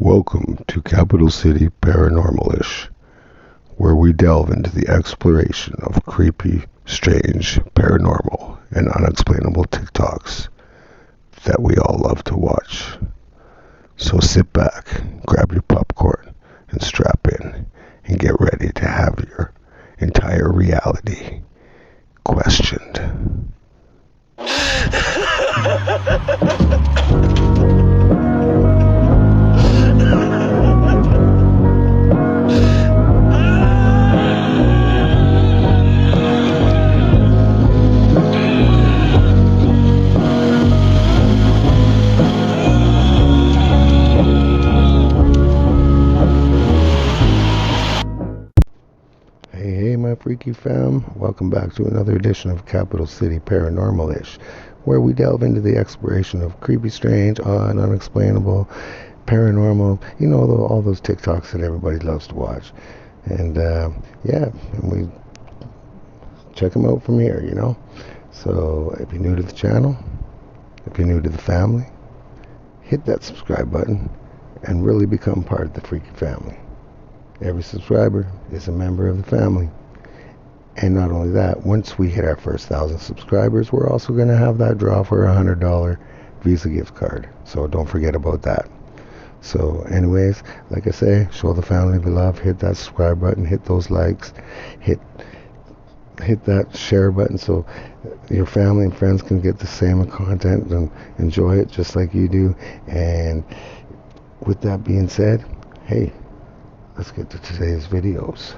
Welcome to Capital City Paranormal-ish, where we delve into the exploration of creepy, strange, paranormal, and unexplainable TikToks that we all love to watch. So sit back, grab your popcorn, and strap in, and get ready to have your entire reality questioned. Hey, my freaky fam. Welcome back to another edition of Capital City Paranormal-ish, where we delve into the exploration of creepy, strange, odd, unexplainable, paranormal, all those TikToks that everybody loves to watch. And, and we check them out from here, So, if you're new to the channel, if you're new to the family, hit that subscribe button and really become part of the freaky family. Every subscriber is a member of the family. And not only that, once we hit our first 1,000 subscribers, we're also going to have that draw for a $100 Visa gift card. So don't forget about that. So anyways, like I say, show the family the love, hit that subscribe button, hit those likes, hit that share button so your family and friends can get the same content and enjoy it just like you do. And with that being said, hey, let's get to today's videos.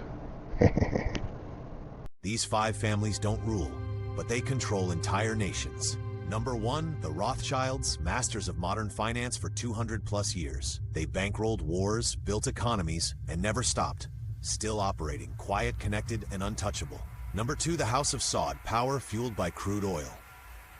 These 5 families don't rule, but they control entire nations. Number 1, the Rothschilds, masters of modern finance for 200+ years. They bankrolled wars, built economies, and never stopped. Still operating, quiet, connected, and untouchable. Number 2, the House of Saud, power fueled by crude oil.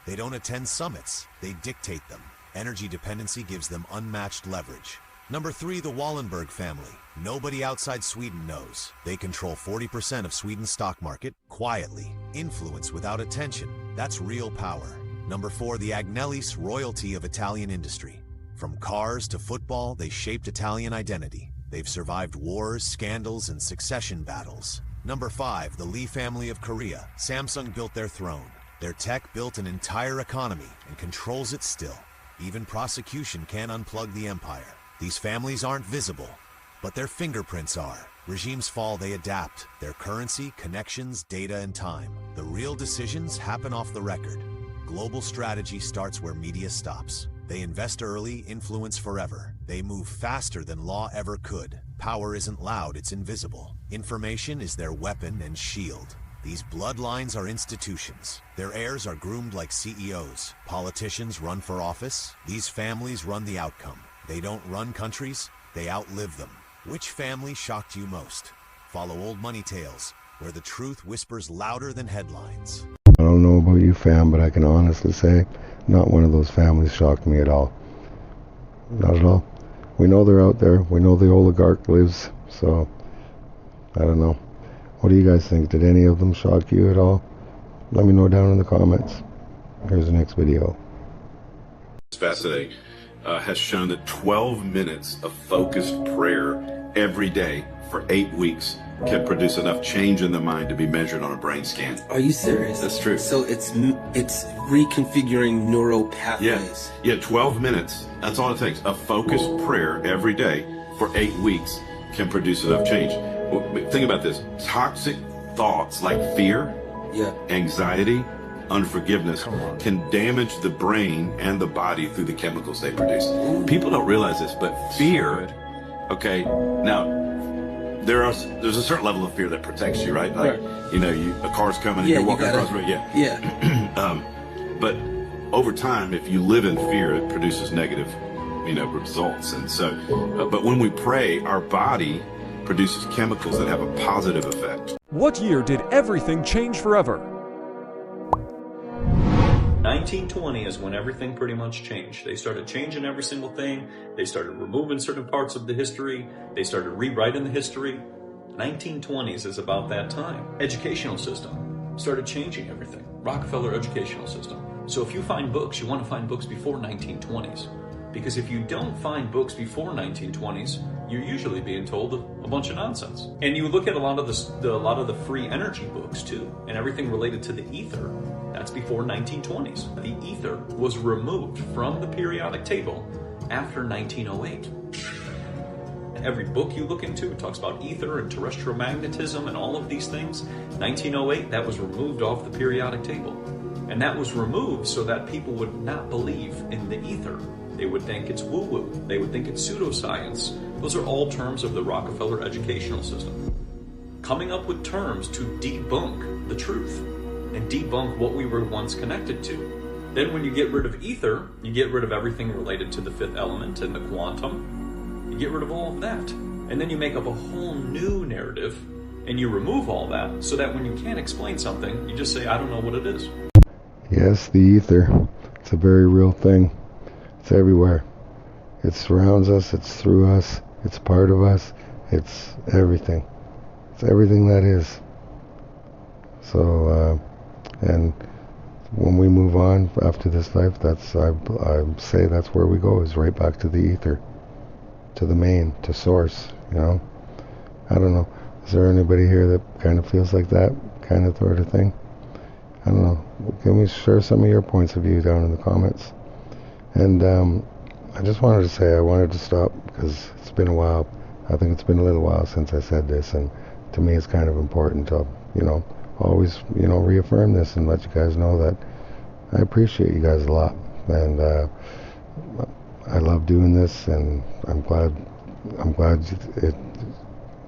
They don't attend summits, they dictate them. Energy dependency gives them unmatched leverage. Number 3, the Wallenberg family. Nobody outside Sweden knows. They control 40% of Sweden's stock market, quietly. Influence without attention. That's real power. Number 4, the Agnellis, royalty of Italian industry. From cars to football, they shaped Italian identity. They've survived wars, scandals, and succession battles. Number 5, the Lee family of Korea. Samsung built their throne. Their tech built an entire economy and controls it still. Even prosecution can't unplug the empire. These families aren't visible, but their fingerprints are. Regimes fall, they adapt. Their currency, connections, data, and time. The real decisions happen off the record. Global strategy starts where media stops. They invest early, influence forever. They move faster than law ever could. Power isn't loud, it's invisible. Information is their weapon and shield. These bloodlines are institutions. Their heirs are groomed like CEOs. Politicians run for office. These families run the outcome. They don't run countries, they outlive them. Which family shocked you most? Follow Old Money Tales, where the truth whispers louder than headlines. I don't know about you, fam, but I can honestly say not one of those families shocked me at all. Not at all. We know they're out there. We know the oligarch lives, so I don't know. What do you guys think? Did any of them shock you at all? Let me know down in the comments. Here's the next video. It's fascinating. Has shown that 12 minutes of focused prayer every day for 8 weeks can produce enough change in the mind to be measured on a brain scan. Are you serious? That's true. So it's reconfiguring neural pathways. Yeah, 12 minutes. That's all it takes. A focused prayer every day for 8 weeks can produce enough change. Well, think about this. Toxic thoughts like fear, anxiety, unforgiveness can damage the brain and the body through the chemicals they produce. People don't realize this, but fear, okay, now there's a certain level of fear that protects you, right? Like, a car's coming and you're walking across the road. But over time, if you live in fear, it produces negative, results. And so, but when we pray, our body produces chemicals that have a positive effect. What year did everything change forever? 1920 is when everything pretty much changed. They started changing every single thing. They started removing certain parts of the history. They started rewriting the history. 1920s is about that time. Educational system started changing everything. Rockefeller educational system. So if you find books, you want to find books before 1920s. Because if you don't find books before 1920s, you're usually being told a bunch of nonsense. And you look at a lot of the free energy books too, and everything related to the ether, that's before 1920s. The ether was removed from the periodic table after 1908. Every book you look into talks about ether and terrestrial magnetism and all of these things. 1908, that was removed off the periodic table. And that was removed so that people would not believe in the ether. They would think it's woo-woo. They would think it's pseudoscience. Those are all terms of the Rockefeller educational system. Coming up with terms to debunk the truth and debunk what we were once connected to. Then when you get rid of ether, you get rid of everything related to the fifth element and the quantum. You get rid of all of that. And then you make up a whole new narrative and you remove all that so that when you can't explain something, you just say, I don't know what it is. Yes, the ether. It's a very real thing. It's everywhere. It surrounds us, it's through us, it's part of us, it's everything. It's everything that is. So, and when we move on after this life, I say that's where we go, is right back to the ether. To the main, to source, you know. I don't know. Is there anybody here that kind of feels like that kind of sort of thing? I don't know. Can we share some of your points of view down in the comments? And I just wanted to say I wanted to stop because it's been a while. I think it's been a little while since I said this, and to me it's kind of important to, always, reaffirm this and let you guys know that I appreciate you guys a lot. And I love doing this, and I'm glad it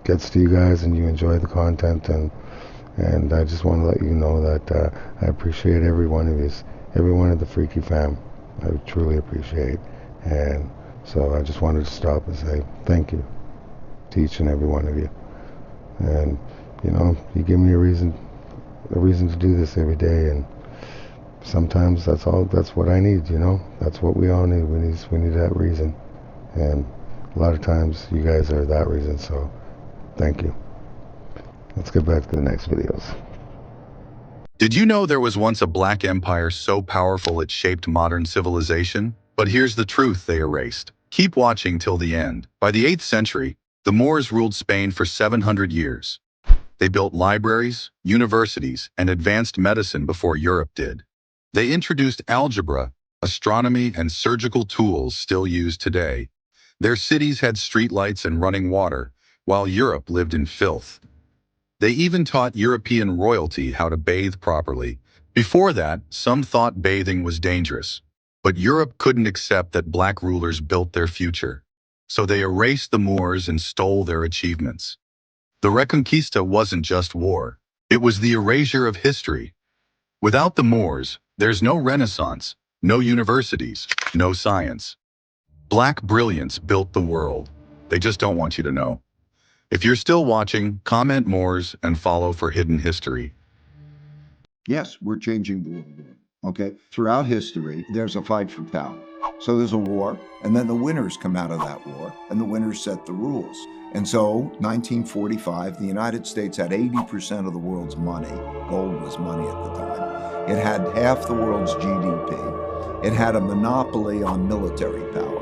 gets to you guys and you enjoy the content, and I just want to let you know that I appreciate every one of you, every one of the Freaky fam. I truly appreciate, and so I just wanted to stop and say thank you to each and every one of you. And you give me a reason to do this every day, and sometimes that's what I need, that's what we all need. We need that reason, and a lot of times you guys are that reason, so thank you. Let's get back to the next videos. Did you know there was once a black empire so powerful it shaped modern civilization? But here's the truth they erased. Keep watching till the end. By the 8th century, the Moors ruled Spain for 700 years. They built libraries, universities, and advanced medicine before Europe did. They introduced algebra, astronomy, and surgical tools still used today. Their cities had streetlights and running water, while Europe lived in filth. They even taught European royalty how to bathe properly. Before that, some thought bathing was dangerous. But Europe couldn't accept that black rulers built their future. So they erased the Moors and stole their achievements. The Reconquista wasn't just war. It was the erasure of history. Without the Moors, there's no Renaissance, no universities, no science. Black brilliance built the world. They just don't want you to know. If you're still watching, comment Moors and follow for hidden history. Yes, we're changing the world. Okay? Throughout history, there's a fight for power. So there's a war, and then the winners come out of that war, and the winners set the rules. And so, 1945, the United States had 80% of the world's money. Gold was money at the time. It had half the world's GDP. It had a monopoly on military power.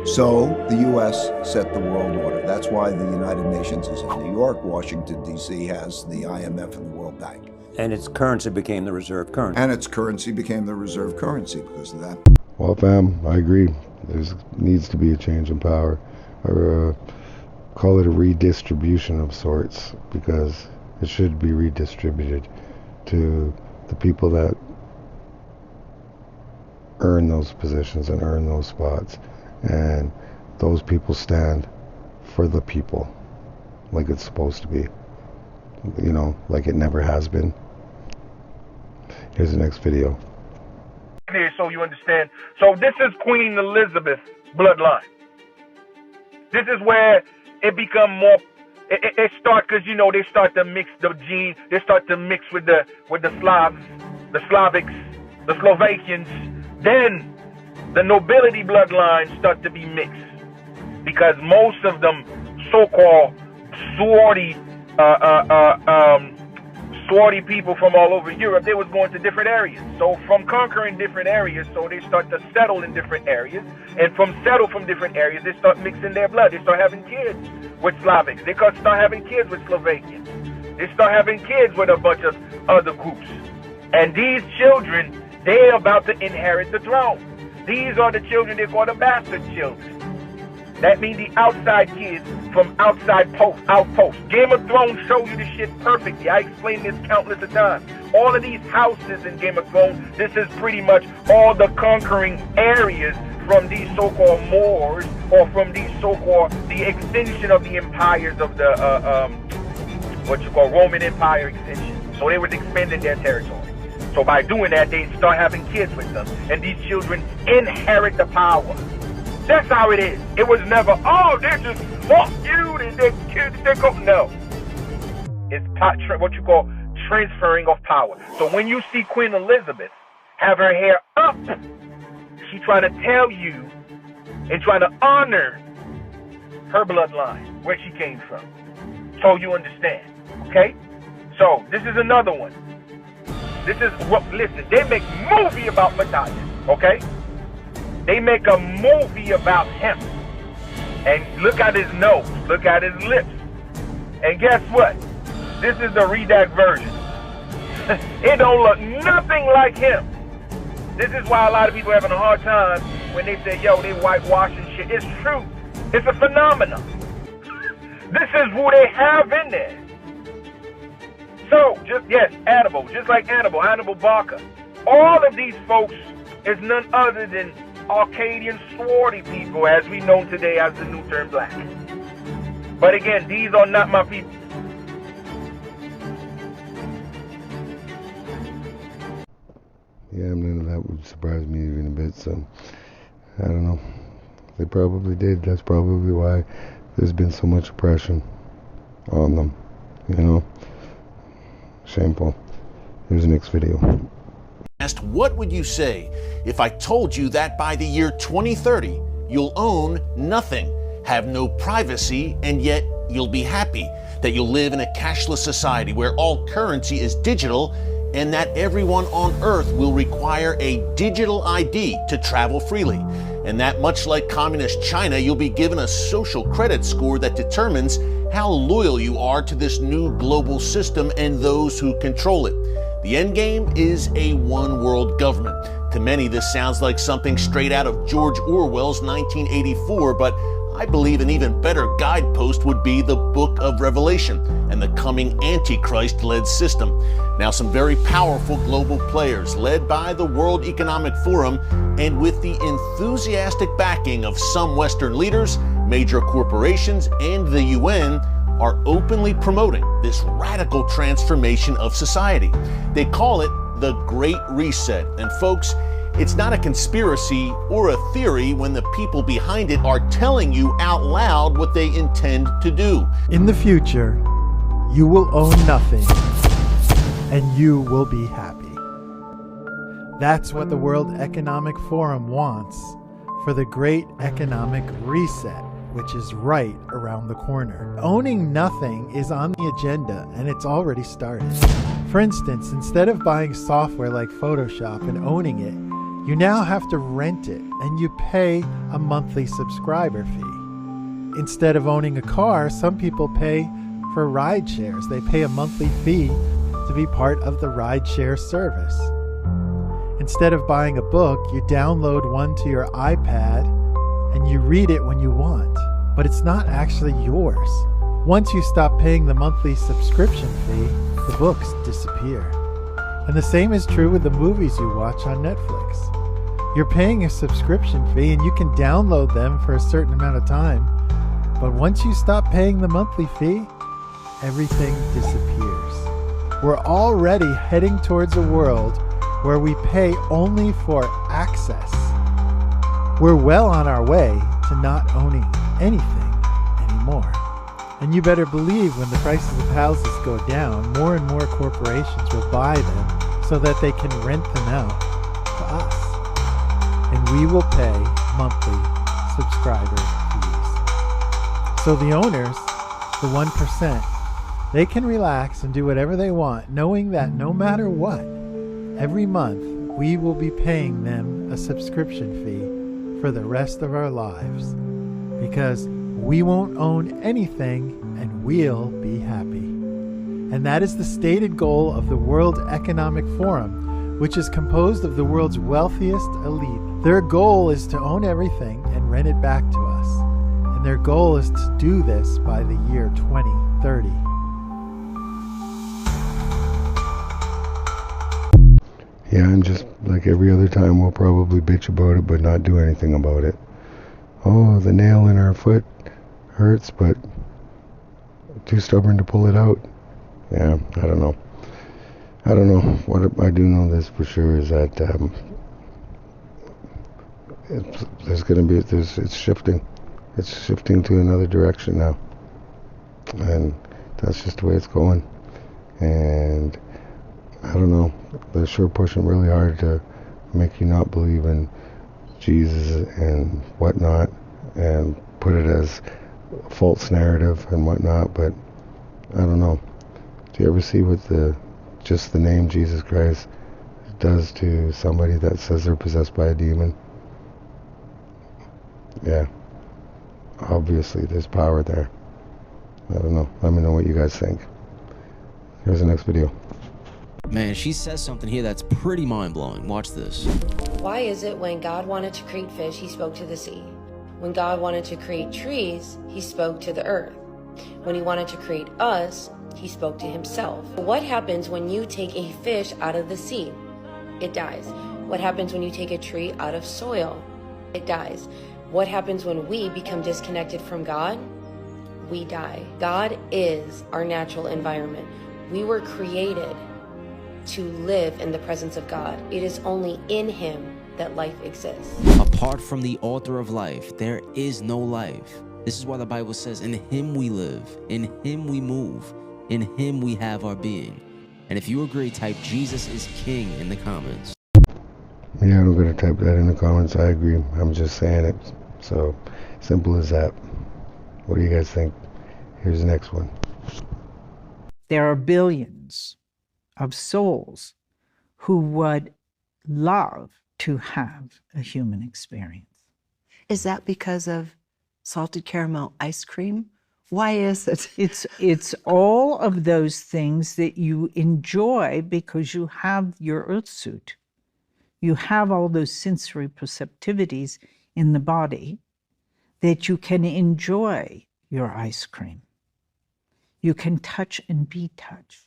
So the U.S. set the world order. That's why the United Nations is in New York. Washington, D.C. has the IMF and the World Bank. And its currency became the reserve currency. And its currency became the reserve currency because of that. Well, fam, I agree. There needs to be a change in power, or call it a redistribution of sorts, because it should be redistributed to the people that earn those positions and earn those spots. And those people stand for the people, like it's supposed to be, like it never has been. Here's the next video. Here, so you understand. So this is Queen Elizabeth bloodline. This is where it become more. It start because they start to mix the gene. They start to mix with the Slavs, the Slavics, the Slovakians. Then the nobility bloodlines start to be mixed because most of them so-called swarthy people from all over Europe, they was going to different areas. So from conquering different areas, so they start to settle in different areas. And from different areas, they start mixing their blood. They start having kids with Slavics. They start having kids with Slovakians. They start having kids with a bunch of other groups. And these children, they're about to inherit the throne. These are the children they call the bastard children. That means the outside kids from outside outposts. Game of Thrones show you this shit perfectly. I explained this countless of times. All of these houses in Game of Thrones, this is pretty much all the conquering areas from these so-called Moors, or from these so-called, the extension of the empires of the, Roman Empire extension. So they was expanding their territory. So by doing that, they start having kids with them. And these children inherit the power. That's how it is. It was never, oh, they just fuck you, and they go. No. It's what you call transferring of power. So when you see Queen Elizabeth have her hair up, she trying to tell you and trying to honor her bloodline, where she came from. So you understand. Okay? So this is another one. Listen, they make movie about Matthias. Okay? They make a movie about him. And look at his nose. Look at his lips. And guess what? This is the redact version. It don't look nothing like him. This is why a lot of people are having a hard time when they say, yo, they whitewashing shit. It's true. It's a phenomenon. This is who they have in there. So, Hannibal, just like Hannibal Barca. All of these folks is none other than Arcadian swarthy people, as we know today as the new term black. But again, these are not my people. Yeah, none of that would surprise me even a bit, so I don't know. They probably did. That's probably why there's been so much oppression on them, you know. Shameful. Here's the next video. Asked, what would you say if I told you that by the year 2030, you'll own nothing, have no privacy, and yet you'll be happy, that you'll live in a cashless society where all currency is digital, and that everyone on Earth will require a digital ID to travel freely, and that much like communist China, you'll be given a social credit score that determines how loyal you are to this new global system and those who control it. The end game is a one-world government. To many, this sounds like something straight out of George Orwell's 1984, but I believe an even better guidepost would be the Book of Revelation and the coming Antichrist-led system. Now, some very powerful global players, led by the World Economic Forum and with the enthusiastic backing of some Western leaders, major corporations, and the UN, are openly promoting this radical transformation of society. They call it the Great Reset. And folks, it's not a conspiracy or a theory when the people behind it are telling you out loud what they intend to do. In the future, you will own nothing, and you will be happy. That's what the World Economic Forum wants for the Great Economic Reset, which is right around the corner. Owning nothing is on the agenda, and it's already started. For instance, instead of buying software like Photoshop and owning it, you now have to rent it, and you pay a monthly subscriber fee. Instead of owning a car, some people pay for ride shares. They pay a monthly fee to be part of the ride share service. Instead of buying a book, you download one to your iPad and you read it when you want, but it's not actually yours. Once you stop paying the monthly subscription fee, the books disappear. And the same is true with the movies you watch on Netflix. You're paying a subscription fee and you can download them for a certain amount of time, but once you stop paying the monthly fee, everything disappears. We're already heading towards a world where we pay only for access. We're well on our way to not owning anything anymore. And you better believe when the prices of houses go down, more and more corporations will buy them so that they can rent them out to us. And we will pay monthly subscriber fees. So the owners, the 1%, They can relax and do whatever they want, knowing that no matter what, every month we will be paying them a subscription fee for the rest of our lives. Because we won't own anything and we'll be happy. And that is the stated goal of the World Economic Forum, which is composed of the world's wealthiest elite. Their goal is to own everything and rent it back to us. And their goal is to do this by the year 2030. Yeah, and just like every other time, we'll probably bitch about it, but not do anything about it. Oh, the nail in our foot hurts, but too stubborn to pull it out. Yeah, I don't know. What I do know this for sure is that it's shifting. It's shifting to another direction now, and that's just the way it's going. And I don't know. They're sure pushing really hard to make you not believe in Jesus and whatnot, and put it as a false narrative and whatnot. But I don't know. Do you ever see what just the name Jesus Christ does to somebody that says they're possessed by a demon? Yeah. Obviously, there's power there. I don't know. Let me know what you guys think. Here's the next video. Man, she says something here that's pretty mind-blowing. Watch this. Why is it when God wanted to create fish, he spoke to the sea? When God wanted to create trees, he spoke to the earth. When he wanted to create us, he spoke to himself. What happens when you take a fish out of the sea? It dies. What happens when you take a tree out of soil? It dies. What happens when we become disconnected from God? We die. God is our natural environment. We were created to live in the presence of God. It is only in him that life exists. Apart from the author of life, there is no life. This is why the Bible says, in him we live, in him we move, in him we have our being. And if you agree, type Jesus is King in the comments. Yeah, I'm going to type that in the comments. I agree. I'm just saying it. So, simple as that. What do you guys think? Here's the next one. There are billions of souls who would love to have a human experience. Is that because of salted caramel ice cream? Why is it? It's all of those things that you enjoy because you have your earth suit. You have all those sensory perceptivities in the body that you can enjoy your ice cream. You can touch and be touched.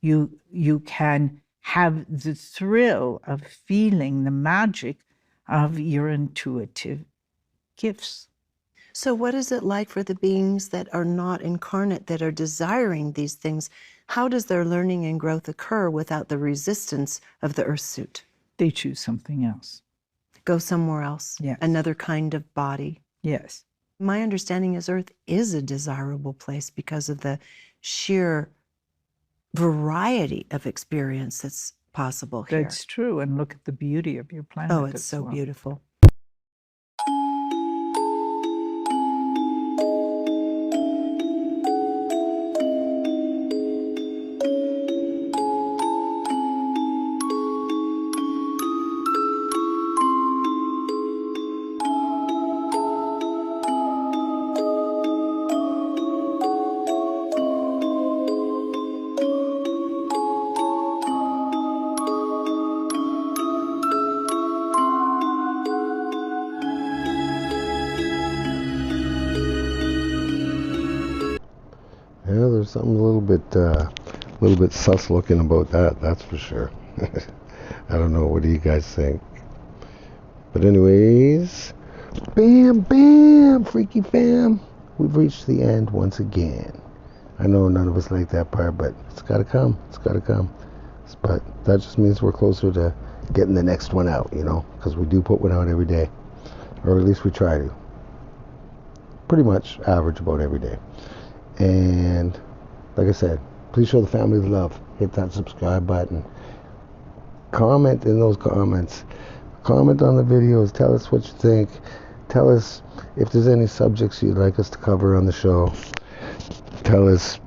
You can have the thrill of feeling the magic of your intuitive gifts. So what is it like for the beings that are not incarnate, that are desiring these things? How does their learning and growth occur without the resistance of the earth suit? They choose something else. Go somewhere else? Yes. Another kind of body? Yes. My understanding is Earth is a desirable place because of the sheer variety of experience that's possible here. That's true, and look at the beauty of your planet. Oh, it's so beautiful. Yeah, there's something a little bit sus looking about that. That's for sure. I don't know. What do you guys think? But anyways, bam, bam, freaky fam. We've reached the end once again. I know none of us like that part, but it's gotta come. It's gotta come. But that just means we're closer to getting the next one out, you know, because we do put one out every day, or at least we try to. Pretty much average about every day. And like I said, please show the family the love. Hit that subscribe button. Comment in those comments. Comment on the videos. Tell us what you think. Tell us if there's any subjects you'd like us to cover on the show. Tell us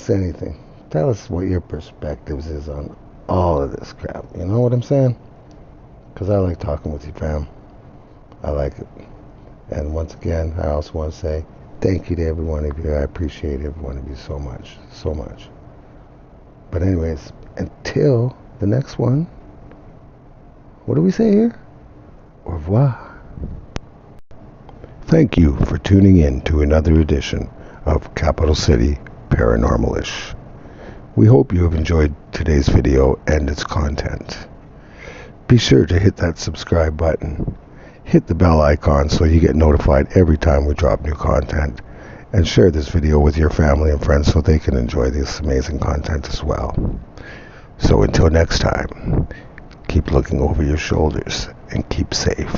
anything. Tell us what your perspectives is on all of this crap. You know what I'm saying? Because I like talking with you, fam. I like it. And once again, I also want to say thank you to every one of you. I appreciate every one of you so much. So much. But anyways, until the next one, what do we say here? Au revoir. Thank you for tuning in to another edition of Capital City Paranormal-ish. We hope you have enjoyed today's video and its content. Be sure to hit that subscribe button, hit the bell icon so you get notified every time we drop new content, and share this video with your family and friends so they can enjoy this amazing content as well. So until next time, keep looking over your shoulders and keep safe.